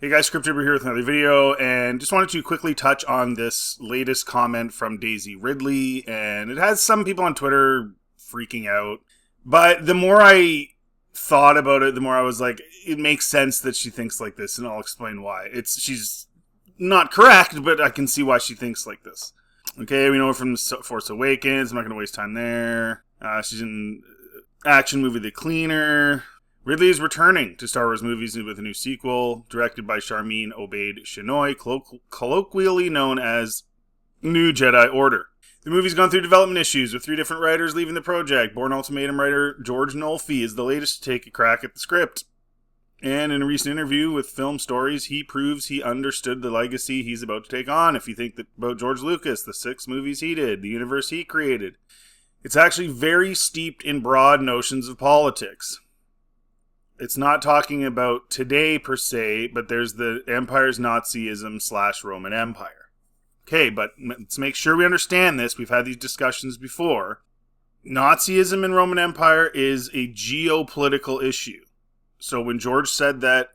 Hey guys, Scripttripper here with another video, and just wanted to quickly touch on this latest comment from Daisy Ridley, and it has some people on Twitter freaking out. But the more I thought about it, the more I was like, it makes sense that she thinks like this, and I'll explain why. She's not correct, but I can see why she thinks like this. Okay, we know her from Force Awakens. I'm not going to waste time there. She's in action movie The Cleaner. Ridley is returning to Star Wars movies with a new sequel, directed by Sharmeen Obaid-Chinoy, colloquially known as New Jedi Order. The movie's gone through development issues, with 3 different writers leaving the project. Bourne Ultimatum writer George Nolfi is the latest to take a crack at the script. And in a recent interview with Film Stories, he proves he understood the legacy he's about to take on. If you think about George Lucas, the 6 movies he did, the universe he created, it's actually very steeped in broad notions of politics. It's not talking about today per se, but there's the Empire's Nazism / Roman Empire. Okay, but let's make sure we understand this. We've had these discussions before. Nazism and Roman Empire is a geopolitical issue. So when George said that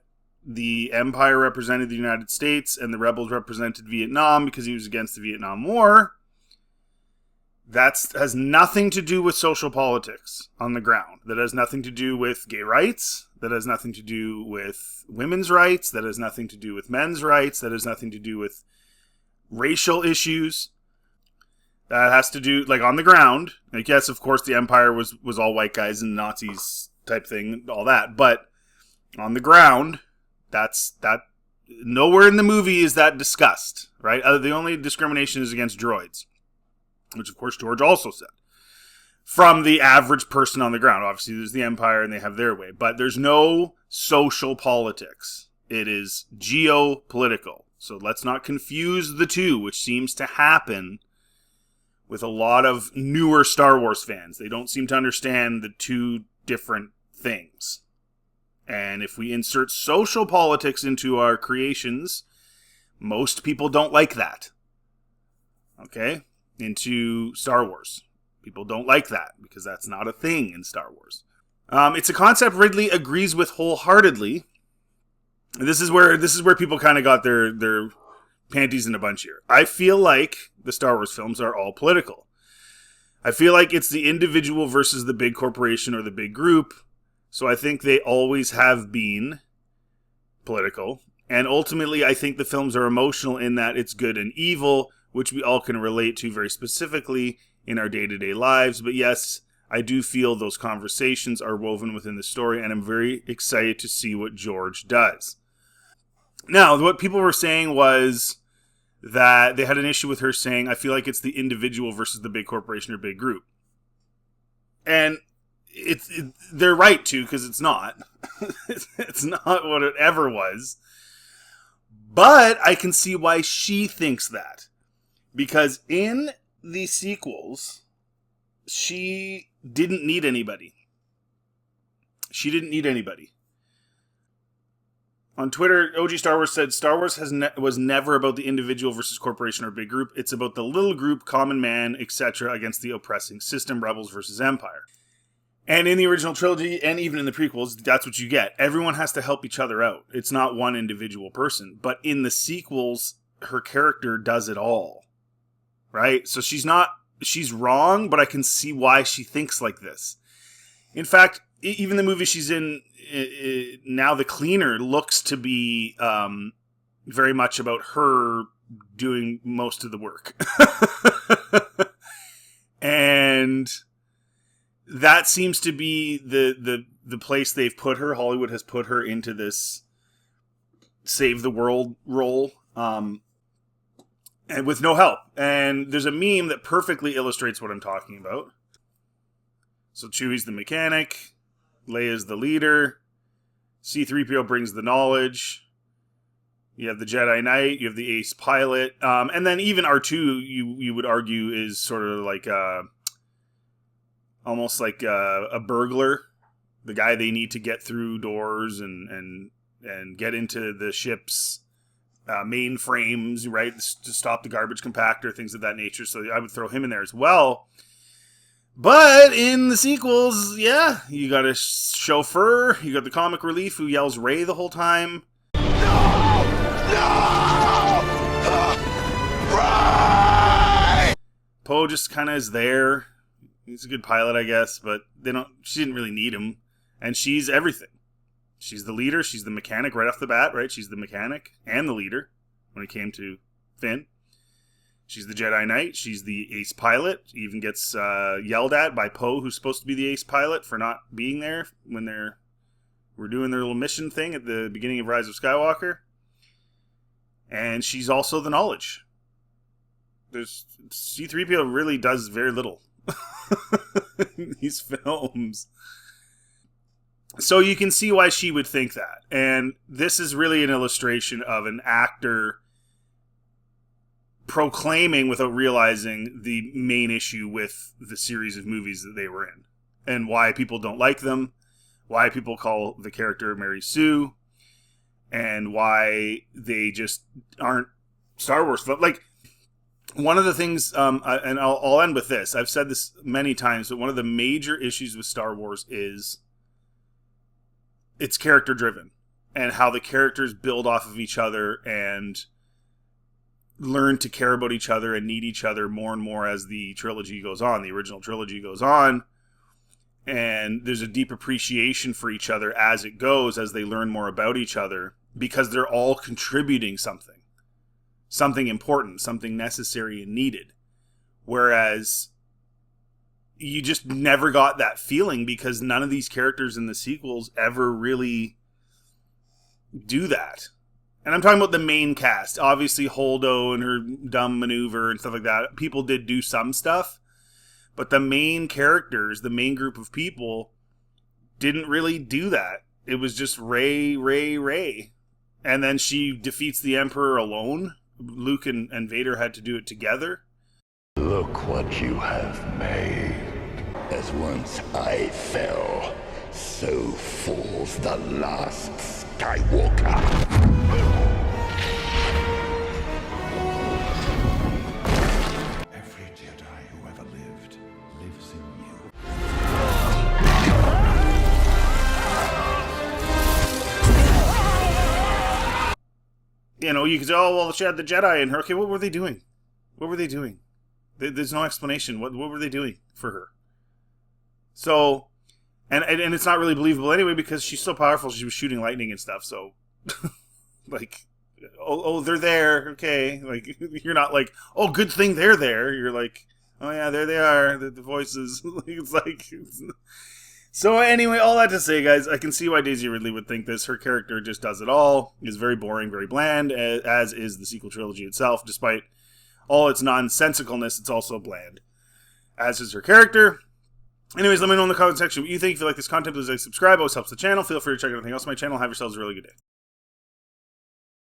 the Empire represented the United States and the rebels represented Vietnam because he was against the Vietnam War, that has nothing to do with social politics on the ground. That has nothing to do with gay rights. That has nothing to do with women's rights. That has nothing to do with men's rights. That has nothing to do with racial issues. That has to do, like, on the ground. Like, yes, of course, the Empire was all white guys and Nazis type thing, all that. But on the ground, that nowhere in the movie is that discussed, right? The only discrimination is against droids, which, of course, George also said. From the average person on the ground. Obviously, there's the Empire, and they have their way. But there's no social politics. It is geopolitical. So let's not confuse the two, which seems to happen with a lot of newer Star Wars fans. They don't seem to understand the two different things. And if we insert social politics into our creations, most people don't like that. Okay? Into Star Wars. People don't like that because that's not a thing in Star Wars. It's a concept Ridley agrees with wholeheartedly. This is where people kind of got their panties in a bunch here. I feel like the Star Wars films are all political. I feel like it's the individual versus the big corporation or the big group. So I think they always have been political. And ultimately, I think the films are emotional in that it's good and evil, which we all can relate to very specifically in our day-to-day lives. But yes, I do feel those conversations are woven within the story, and I'm very excited to see what George does. Now, what people were saying was that they had an issue with her saying, I feel like it's the individual versus the big corporation or big group. And they're right to, because it's not. It's not what it ever was. But I can see why she thinks that. Because in the sequels, she didn't need anybody. She didn't need anybody. On Twitter, OG Star Wars said, Star Wars was never about the individual versus corporation or big group. It's about the little group, common man, etc. against the oppressing system, rebels versus empire. And in the original trilogy, and even in the prequels, that's what you get. Everyone has to help each other out. It's not one individual person. But in the sequels, her character does it all. Right? So she's wrong, but I can see why she thinks like this. In fact, even the movie she's in now, The Cleaner, looks to be very much about her doing most of the work. And that seems to be the place they've put her. Hollywood has put her into this save the world role. And with no help. And there's a meme that perfectly illustrates what I'm talking about. So Chewie's the mechanic. Leia's the leader. C-3PO brings the knowledge. You have the Jedi Knight. You have the ace pilot. And then even R2, you would argue, is sort of like almost like a burglar. The guy they need to get through doors and get into the ship's mainframes, right, to stop the garbage compactor, things of that nature. So I would throw him in there as well. But in the sequels, yeah, you got a chauffeur, you got the comic relief who yells Rey the whole time. No! Poe just kind of is there. He's a good pilot, I guess, but she didn't really need him. And she's everything. She's the leader. She's the mechanic right off the bat, right? She's the mechanic and the leader when it came to Finn. She's the Jedi Knight. She's the ace pilot. Even gets yelled at by Poe, who's supposed to be the ace pilot, for not being there when we're doing their little mission thing at the beginning of Rise of Skywalker. And she's also the knowledge. C-3PO really does very little in these films. So you can see why she would think that. And this is really an illustration of an actor proclaiming without realizing the main issue with the series of movies that they were in. And why people don't like them. Why people call the character Mary Sue. And why they just aren't Star Wars. Like, one of the things, and I'll end with this. I've said this many times, but one of the major issues with Star Wars is it's character driven. And how the characters build off of each other and learn to care about each other and need each other more and more as the trilogy goes on. The original trilogy goes on. And there's a deep appreciation for each other as it goes, as they learn more about each other, because they're all contributing something. Something important, something necessary and needed. Whereas you just never got that feeling because none of these characters in the sequels ever really do that. And I'm talking about the main cast. Obviously, Holdo and her dumb maneuver and stuff like that. People did do some stuff. But the main characters, the main group of people, didn't really do that. It was just Rey. And then she defeats the Emperor alone. Luke and Vader had to do it together. Look what you have made. As once I fell, so falls the last Skywalker. You know, you could say, oh, well, she had the Jedi in her. Okay, what were they doing? What were they doing? There's no explanation. What were they doing for her? So, and it's not really believable anyway because she's so powerful. She was shooting lightning and stuff. So, like, oh, they're there. Okay, like you're not like, oh, good thing they're there. You're like, oh yeah, there they are. The voices. It's like. So anyway, all that to say, guys, I can see why Daisy Ridley would think this. Her character just does it all. Is very boring, very bland, as is the sequel trilogy itself. Despite all its nonsensicalness, it's also bland, as is her character. Anyways, let me know in the comment section what you think. If you like this content, please like, subscribe. Always helps the channel. Feel free to check out anything else on my channel. Have yourselves a really good day.